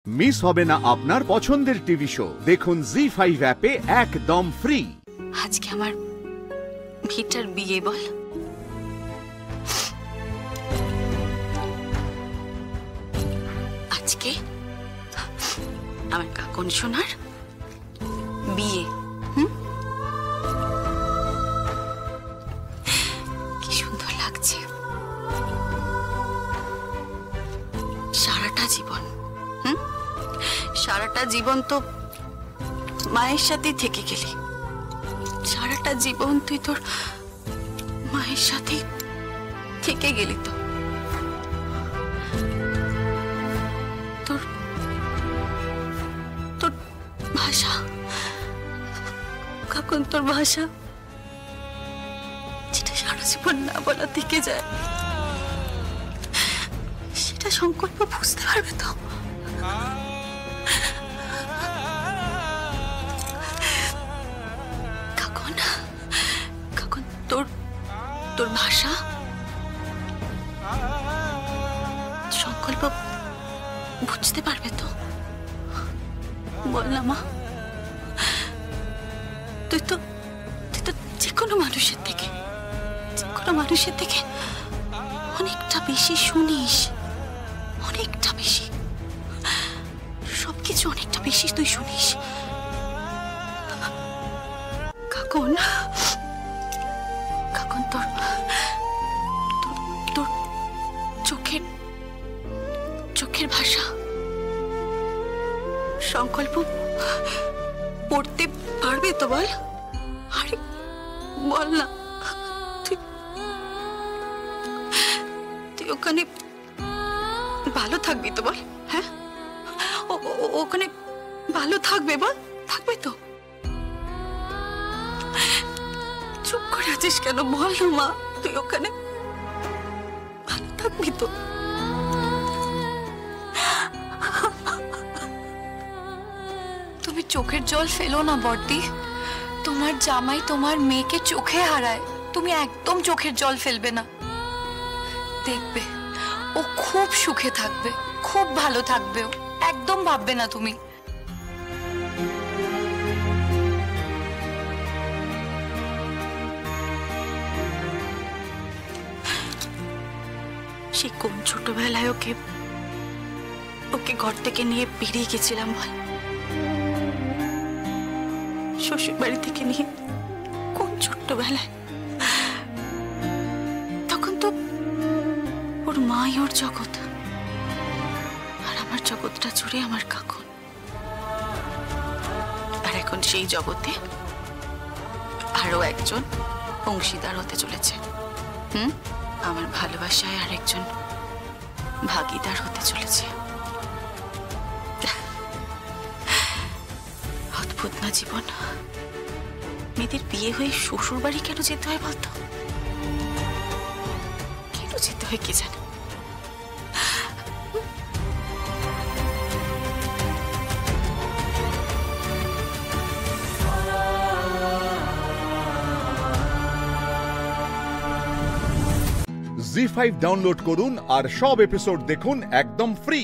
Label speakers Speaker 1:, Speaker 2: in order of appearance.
Speaker 1: Miss হবে না আপনার পছন্দের টিভি শো। দেখুন জি5 অ্যাপে একদম ফ্রি।
Speaker 2: আজকে আমার ভিটার বিয়ে বল। আজকে আমার কাকন সোনার বিয়ে। কি সুন্দর লাগছে। সারাটা জীবন সারাটা জীবন তো মায়ের সাথেই থেকে গেলি। সারাটা জীবন তুই তোর মায়ের সাথে থেকে গেলি। তো তোর তোর ভাষা কখন, তোর ভাষা যেটা সারা জীবন না বলা থেকে যায়, সেটা সংকল্প বুঝতে পারবে তো? তোর ভাষা সংকল্প বুঝতে পারবে তো? বল না মা। তুই তো যে কোনো মানুষের থেকে অনেকটা বেশি শুনিস, অনেকটা বেশি, সবকিছু অনেকটা বেশি তুই শুনিস। কাকন তোর চোখের ভাষা সংকল্প পড়তে পারবে তো? বল, আরে বল না। তুই ওখানে ভালো থাকবি তো? বল। হ্যাঁ, ওখানে ভালো থাকবে? বল, থাকবে তো? চুপ করে আছিস কেন? বল না মা, তুই ওখানে ভালো থাকবি তো?
Speaker 3: তুমি চোখের জল ফেলো না বর্দি। তোমার জামাই তোমার মেয়েকে চোখে হারায়, তুমি একদম চোখের জল ফেলবে না। দেখবে ও খুব সুখে থাকবে, খুব ভালো থাকবে। ও একদম ভাববে না তুমি।
Speaker 2: সে কোন ছোটবেলায় ওকে ঘর থেকে নিয়ে বেরিয়ে গেছিলাম বল? শ্বশুর বাড়ি থেকে নিয়ে কোন ছোট্টবেলায়। তখন তো ওর মাই ওর জগৎ, আর আমার জগৎটা জুড়ে আমার কাকন। আর এখন সেই জগতে আরো একজন অংশীদার হতে চলেছে। আমার ভালোবাসায় আরেকজন ভাগীদার হতে চলেছে। অদ্ভুত না জীবন? মেয়েদের বিয়ে হয়ে শ্বশুর বাড়ি কেন যেতে হয় বলতো? কেন যেতে হয় কে জানে?
Speaker 1: জি5 ডাউনলোড করুন আর সব এপিসোড দেখুন একদম ফ্রি।